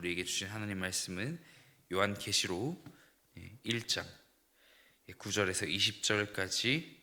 우리에게 주신 하나님 말씀은 요한계시록 1장 9절에서 20절까지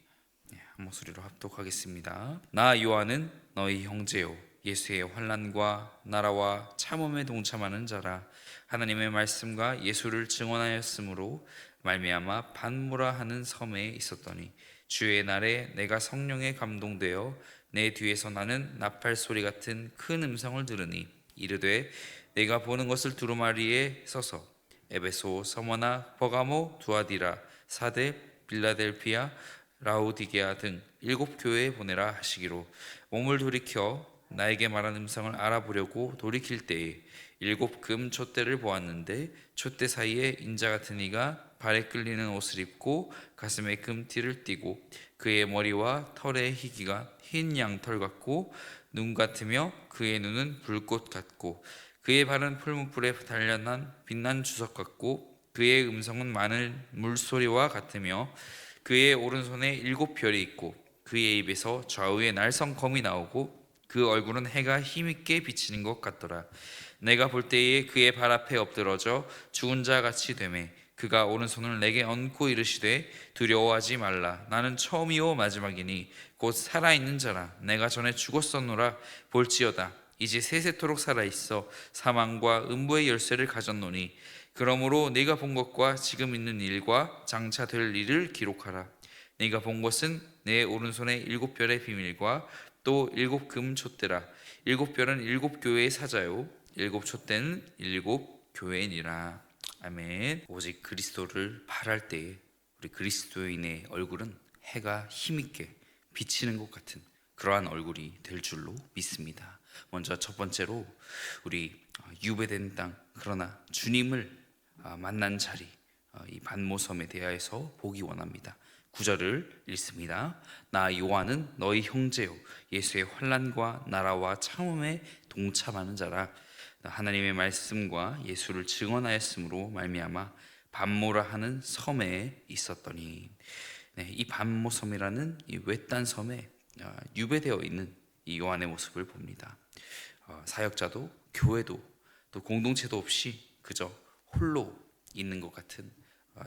한 목소리로 합독하겠습니다. 나 요한은 너희 형제요 예수의 환난과 나라와 참음에 동참하는 자라. 하나님의 말씀과 예수를 증언하였으므로 말미암아 반모라 하는 섬에 있었더니 주의 날에 내가 성령에 감동되어 내 뒤에서 나는 나팔 소리 같은 큰 음성을 들으니 이르되 내가 보는 것을 두루마리에 써서 에베소, 서머나, 버가모, 두아디라, 사데, 빌라델피아, 라오디게아 등 7교회에 보내라 하시기로, 몸을 돌이켜 나에게 말한 음성을 알아보려고 돌이킬 때에 7금 촛대를 보았는데 촛대 사이에 인자 같은 이가 발에 끌리는 옷을 입고 가슴에 금띠를 띠고 그의 머리와 털의 희기가 흰 양털 같고 눈 같으며 그의 눈은 불꽃 같고 그의 발은 풀무불에 단련한 빛난 주석 같고 그의 음성은 많은 물소리와 같으며 그의 오른손에 7별이 있고 그의 입에서 좌우에 날성검이 나오고 그 얼굴은 해가 힘있게 비치는 것 같더라. 내가 볼 때에 그의 발 앞에 엎드러져 죽은 자 같이 되매 그가 오른손을 내게 얹고 이르시되 두려워하지 말라. 나는 처음이요 마지막이니 곧 살아있는 자라. 내가 전에 죽었었노라. 볼지어다 이제 세세토록 살아있어 사망과 음부의 열쇠를 가졌노니 그러므로 네가 본 것과 지금 있는 일과 장차 될 일을 기록하라. 네가 본 것은 내 오른손의 7별의 비밀과 또 7금 촛대라. 7별은 7교회의 사자요 7촛대는 7교회니라. 아멘. 오직 그리스도를 바랄 때에 우리 그리스도인의 얼굴은 해가 힘있게 비치는 것 같은 그러한 얼굴이 될 줄로 믿습니다. 먼저 첫 번째로 우리 유배된 땅, 그러나 주님을 만난 자리, 이 반모섬에 대하여서 보기 원합니다. 9절을 읽습니다. 나 요한은 너희 형제요 예수의 환난과 나라와 참음에 동참하는 자라. 하나님의 말씀과 예수를 증언하였으므로 말미암아 반모라 하는 섬에 있었더니, 이 반모섬이라는 이 외딴 섬에 유배되어 있는 이 요한의 모습을 봅니다. 사역자도 교회도 또 공동체도 없이 그저 홀로 있는 것 같은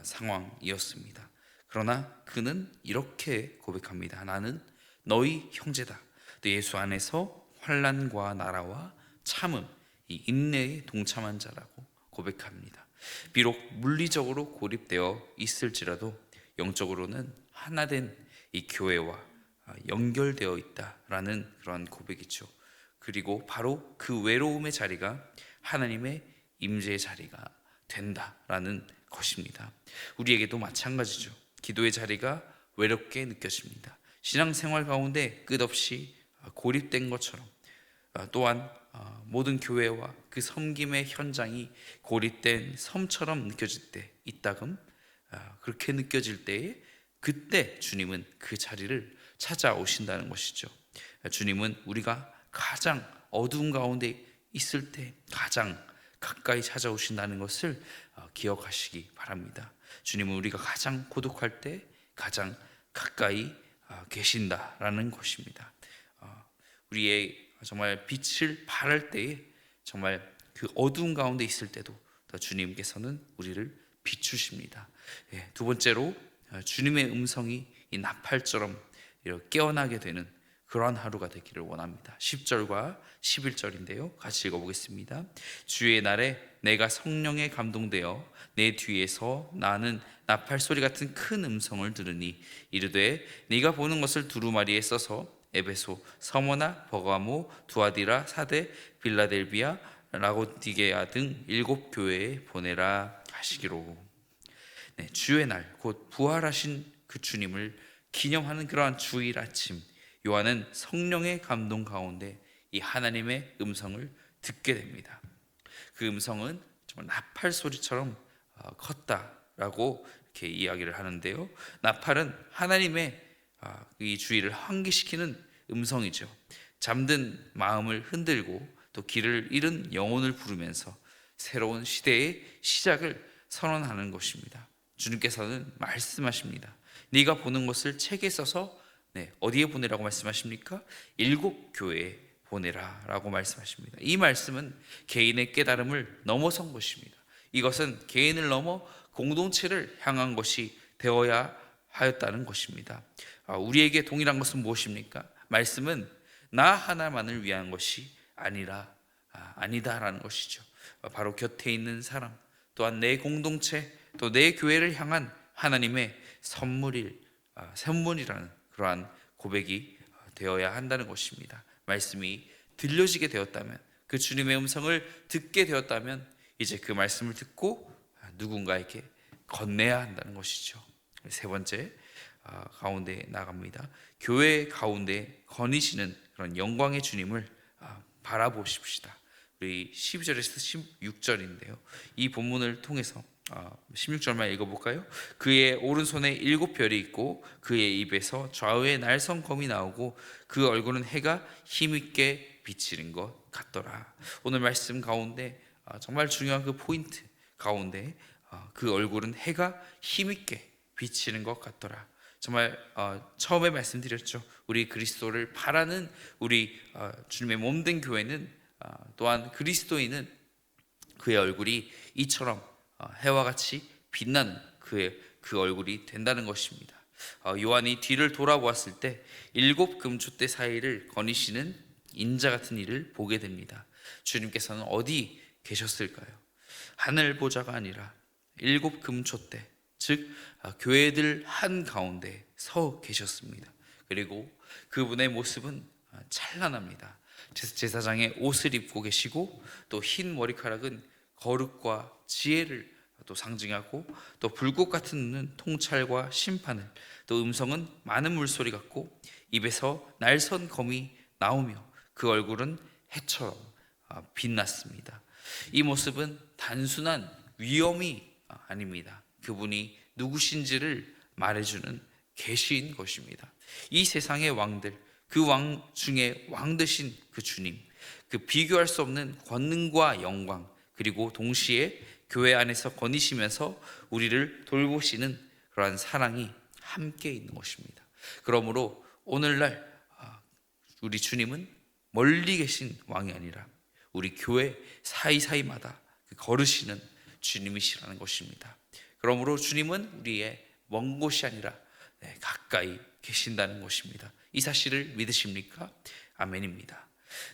상황이었습니다. 그러나 그는 이렇게 고백합니다. 나는 너희 형제다. 또 예수 안에서 환난과 나라와 참음, 이 인내에 동참한 자라고 고백합니다. 비록 물리적으로 고립되어 있을지라도 영적으로는 하나된 이 교회와 연결되어 있다라는 그런 고백이죠. 그리고 바로 그 외로움의 자리가 하나님의 임재의 자리가 된다라는 것입니다. 우리에게도 마찬가지죠. 기도의 자리가 외롭게 느껴집니다. 신앙생활 가운데 끝없이 고립된 것처럼 또한 모든 교회와 그 섬김의 현장이 고립된 섬처럼 느껴질 때 이따금 그렇게 느껴질 때에 그때 주님은 그 자리를 찾아오신다는 것이죠. 주님은 우리가 가장 어두운 가운데 있을 때 가장 가까이 찾아오신다는 것을 기억하시기 바랍니다. 주님은 우리가 가장 고독할 때 가장 가까이 계신다라는 것입니다. 우리의 정말 빛을 발할 때에 정말 그 어두운 가운데 있을 때도 주님께서는 우리를 비추십니다. 두 번째로 주님의 음성이 이 나팔처럼 깨어나게 되는 그러한 하루가 되기를 원합니다. 10절과 11절인데요 같이 읽어보겠습니다. 주의 날에 내가 성령에 감동되어 내 뒤에서 나는 나팔소리 같은 큰 음성을 들으니 이르되 네가 보는 것을 두루마리에 써서 에베소, 서머나, 버가모, 두아디라, 사데, 빌라델비아, 라고디게아 등 7교회에 보내라 하시기로. 주의 날, 곧 부활하신 그 주님을 기념하는 그러한 주일 아침, 요한은 성령의 감동 가운데 이 하나님의 음성을 듣게 됩니다. 그 음성은 정말 나팔 소리처럼 컸다라고 이렇게 이야기를 하는데요. 나팔은 하나님의 이 주의를 환기시키는 음성이죠. 잠든 마음을 흔들고 또 길을 잃은 영혼을 부르면서 새로운 시대의 시작을 선언하는 것입니다. 주님께서는 말씀하십니다. 네가 보는 것을 책에 써서 어디에 보내라고 말씀하십니까? 7교회에 보내라 라고 말씀하십니다. 이 말씀은 개인의 깨달음을 넘어선 것입니다. 이것은 개인을 넘어 공동체를 향한 것이 되어야 하였다는 것입니다. 우리에게 동일한 것은 무엇입니까? 말씀은 나 하나만을 위한 것이 아니다라는 것이죠. 바로 곁에 있는 사람, 또한 내 공동체, 또 내 교회를 향한 하나님의 선물이라는 그러한 고백이 되어야 한다는 것입니다. 말씀이 들려지게 되었다면, 그 주님의 음성을 듣게 되었다면 이제 그 말씀을 듣고 누군가에게 건네야 한다는 것이죠. 세 번째, 가운데 나갑니다. 교회 가운데 거니시는 그런 영광의 주님을 바라보십시다. 우리 12절에서 16절인데요. 이 본문을 통해서 16절만 읽어볼까요? 그의 오른손에 7별이 있고 그의 입에서 좌우에 날성검이 나오고 그 얼굴은 해가 힘있게 비치는 것 같더라. 오늘 말씀 가운데 정말 중요한 그 포인트 가운데 그 얼굴은 해가 힘있게 비치는 것 같더라. 정말 처음에 말씀드렸죠. 우리 그리스도를 바라는 우리 주님의 몸된 교회는 또한 그리스도인은 그의 얼굴이 이처럼 해와 같이 빛나는 그 얼굴이 된다는 것입니다. 요한이 뒤를 돌아보았을 때 7 금촛대 사이를 거니시는 인자 같은 이를 보게 됩니다. 주님께서는 어디 계셨을까요? 하늘 보좌가 아니라 7 금촛대, 즉 교회들 한가운데 서 계셨습니다. 그리고 그분의 모습은 찬란합니다. 제사장의 옷을 입고 계시고 또 흰 머리카락은 거룩과 지혜를 또 상징하고 또 불꽃 같은 눈은 통찰과 심판을, 또 음성은 많은 물소리 같고 입에서 날선 검이 나오며 그 얼굴은 해처럼 빛났습니다. 이 모습은 단순한 위엄이 아닙니다. 그분이 누구신지를 말해주는 계시인 것입니다. 이 세상의 왕들, 그 왕 중에 왕 되신 그 주님, 그 비교할 수 없는 권능과 영광, 그리고 동시에 교회 안에서 거니시면서 우리를 돌보시는 그러한 사랑이 함께 있는 것입니다. 그러므로 오늘날 우리 주님은 멀리 계신 왕이 아니라 우리 교회 사이사이마다 걸으시는 주님이시라는 것입니다. 그러므로 주님은 우리의 먼 곳이 아니라 가까이 계신다는 것입니다. 이 사실을 믿으십니까? 아멘입니다.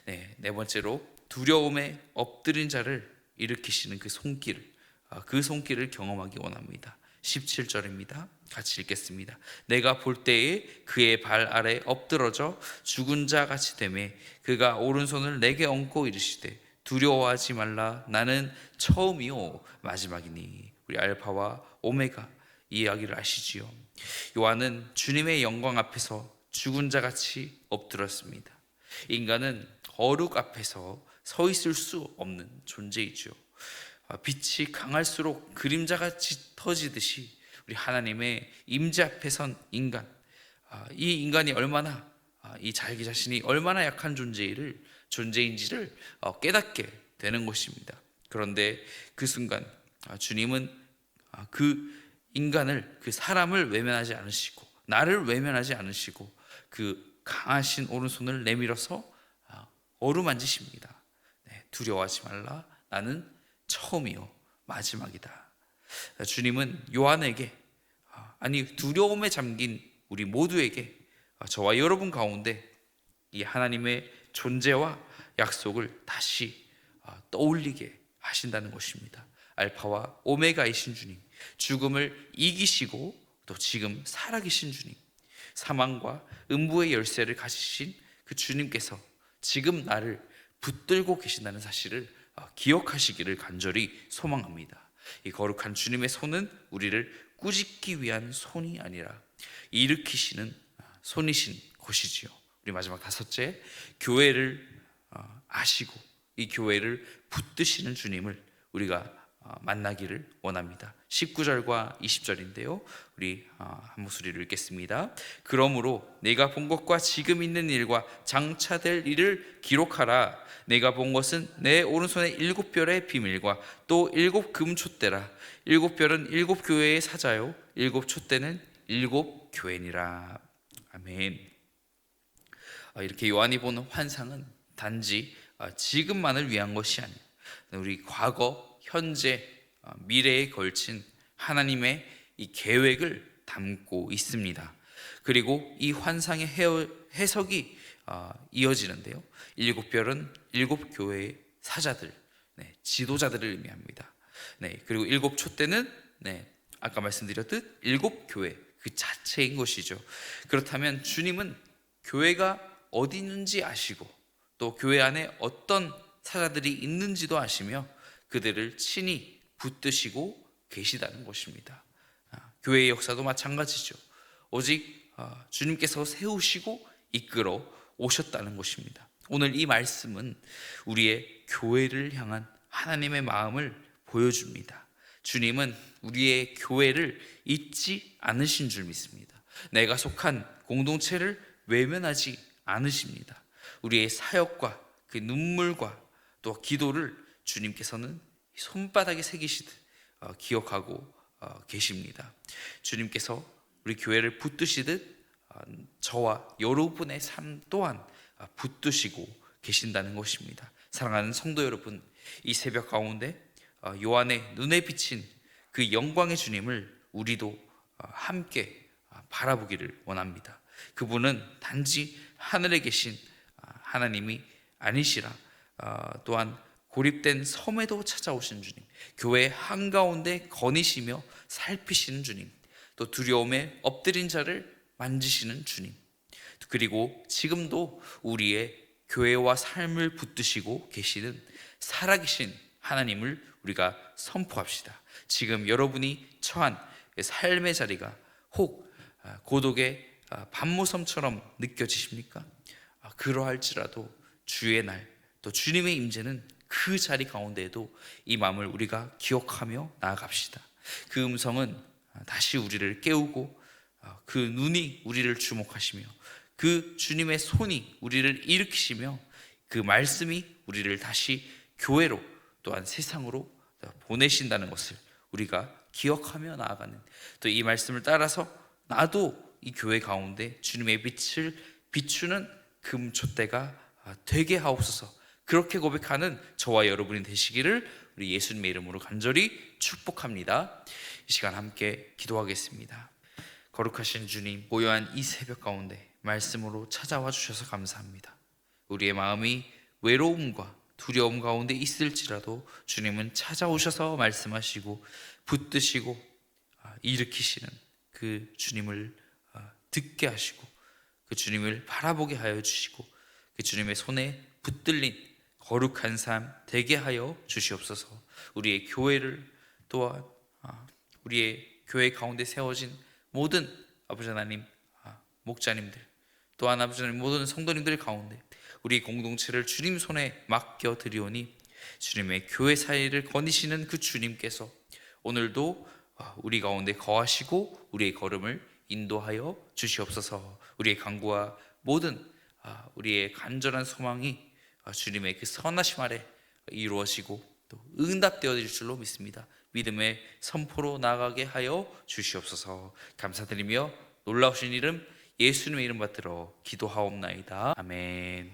네 번째로 두려움에 엎드린 자를 일으키시는 그 손길을 경험하기 원합니다. 17절입니다. 같이 읽겠습니다. 내가 볼 때에 그의 발 아래 엎드러져 죽은 자 같이 되매 그가 오른손을 내게 얹고 이르시되 두려워하지 말라 나는 처음이요 마지막이니. 우리 알파와 오메가 이 이야기를 아시지요? 요한은 주님의 영광 앞에서 죽은 자 같이 엎드렸습니다. 인간은 거룩 앞에서 서 있을 수 없는 존재이죠. 빛이 강할수록 그림자같이 터지듯이 우리 하나님의 임재 앞에 선 인간, 이 인간이 얼마나 이 자기 자신이 얼마나 약한 존재인지를 깨닫게 되는 것입니다. 그런데 그 순간 주님은 그 인간을, 그 사람을 외면하지 않으시고 나를 외면하지 않으시고 그 강하신 오른손을 내밀어서 어루만지십니다. 두려워하지 말라 나는 처음이요 마지막이다. 주님은 요한에게, 아니 두려움에 잠긴 우리 모두에게, 저와 여러분 가운데 이 하나님의 존재와 약속을 다시 떠올리게 하신다는 것입니다. 알파와 오메가이신 주님, 죽음을 이기시고 또 지금 살아계신 주님, 사망과 음부의 열쇠를 가지신 그 주님께서 지금 나를 붙들고 계신다는 사실을 기억하시기를 간절히 소망합니다. 이 거룩한 주님의 손은 우리를 꾸짖기 위한 손이 아니라 일으키시는 손이신 곳이지요. 우리 마지막 다섯째, 교회를 아시고 이 교회를 붙드시는 주님을 우리가 만나기를 원합니다. 19절과 20절인데요. 우리 한 목소리로 읽겠습니다. 그러므로 내가 본 것과 지금 있는 일과 장차될 일을 기록하라. 내가 본 것은 내 오른손에 7별의 비밀과 또 7 금촛대라. 7별은 7 교회의 사자요 7 촛대는 7 교회니라. 아멘. 이렇게 요한이 보는 환상은 단지 지금만을 위한 것이 아니에요. 우리 과거, 현재, 미래에 걸친 하나님의 이 계획을 담고 있습니다. 그리고 이 환상의 해석이 이어지는데요. 일곱 별은 일곱 교회의 사자들, 지도자들을 의미합니다. 그리고 일곱 촛대는 아까 말씀드렸듯 일곱 교회 그 자체인 것이죠. 그렇다면 주님은 교회가 어디 있는지 아시고 또 교회 안에 어떤 사자들이 있는지도 아시며 그들을 친히 붙드시고 계시다는 것입니다. 교회의 역사도 마찬가지죠. 오직 주님께서 세우시고 이끌어 오셨다는 것입니다. 오늘 이 말씀은 우리의 교회를 향한 하나님의 마음을 보여줍니다. 주님은 우리의 교회를 잊지 않으신 줄 믿습니다. 내가 속한 공동체를 외면하지 않으십니다. 우리의 사역과 그 눈물과 또 기도를 주님께서는 손바닥에 새기시듯 기억하고 계십니다. 주님께서 우리 교회를 붙드시듯 저와 여러분의 삶 또한 붙드시고 계신다는 것입니다. 사랑하는 성도 여러분, 이 새벽 가운데 요한의 눈에 비친 그 영광의 주님을 우리도 함께 바라보기를 원합니다. 그분은 단지 하늘에 계신 하나님이 아니시라 또한 고립된 섬에도 찾아오신 주님, 교회 한가운데 거니시며 살피시는 주님, 또 두려움에 엎드린 자를 만지시는 주님, 그리고 지금도 우리의 교회와 삶을 붙드시고 계시는 살아계신 하나님을 우리가 선포합시다. 지금 여러분이 처한 삶의 자리가 혹 고독의 밤모섬처럼 느껴지십니까? 그러할지라도 주의 날, 또 주님의 임재는 그 자리 가운데에도 이 마음을 우리가 기억하며 나아갑시다. 그 음성은 다시 우리를 깨우고 그 눈이 우리를 주목하시며 그 주님의 손이 우리를 일으키시며 그 말씀이 우리를 다시 교회로 또한 세상으로 보내신다는 것을 우리가 기억하며 나아가는, 또 이 말씀을 따라서 나도 이 교회 가운데 주님의 빛을 비추는 금촛대가 되게 하옵소서, 그렇게 고백하는 저와 여러분이 되시기를 우리 예수님의 이름으로 간절히 축복합니다. 이 시간 함께 기도하겠습니다. 거룩하신 주님, 고요한 이 새벽 가운데 말씀으로 찾아와 주셔서 감사합니다. 우리의 마음이 외로움과 두려움 가운데 있을지라도 주님은 찾아오셔서 말씀하시고 붙드시고 일으키시는 그 주님을 듣게 하시고 그 주님을 바라보게 하여 주시고 그 주님의 손에 붙들린 거룩한 삶 되게 하여 주시옵소서. 우리의 교회를 또한 우리의 교회 가운데 세워진 모든 아버지 하나님 목자님들 또한 아버지 하나님 모든 성도님들 가운데 우리 공동체를 주님 손에 맡겨 드리오니 주님의 교회 사이를 거니시는 그 주님께서 오늘도 우리 가운데 거하시고 우리의 걸음을 인도하여 주시옵소서. 우리의 간구와 모든 우리의 간절한 소망이 주님의 그 선하심 아래 이루어지고 또 응답되어질 줄로 믿습니다. 믿음의 선포로 나아가게 하여 주시옵소서. 감사드리며 놀라우신 이름 예수님의 이름 받들어 기도하옵나이다. 아멘. 이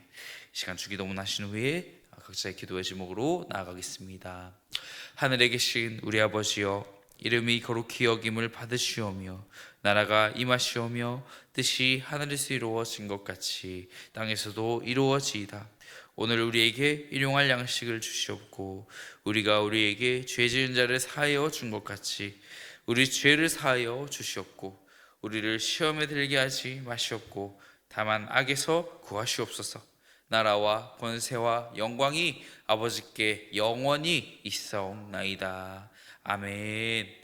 시간 주기도문 하신 후에 각자의 기도의 제목으로 나아가겠습니다. 하늘에 계신 우리 아버지여, 이름이 거룩히 여김을 받으시오며 나라가 임하시오며 뜻이 하늘에서 이루어진 것 같이 땅에서도 이루어지이다. 오늘 우리에게 일용할 양식을 주시옵고 우리가 우리에게 죄 지은 자를 사하여 준 것 같이 우리 죄를 사하여 주시옵고 우리를 시험에 들게 하지 마시옵고 다만 악에서 구하시옵소서. 나라와 권세와 영광이 아버지께 영원히 있사옵나이다. 아멘.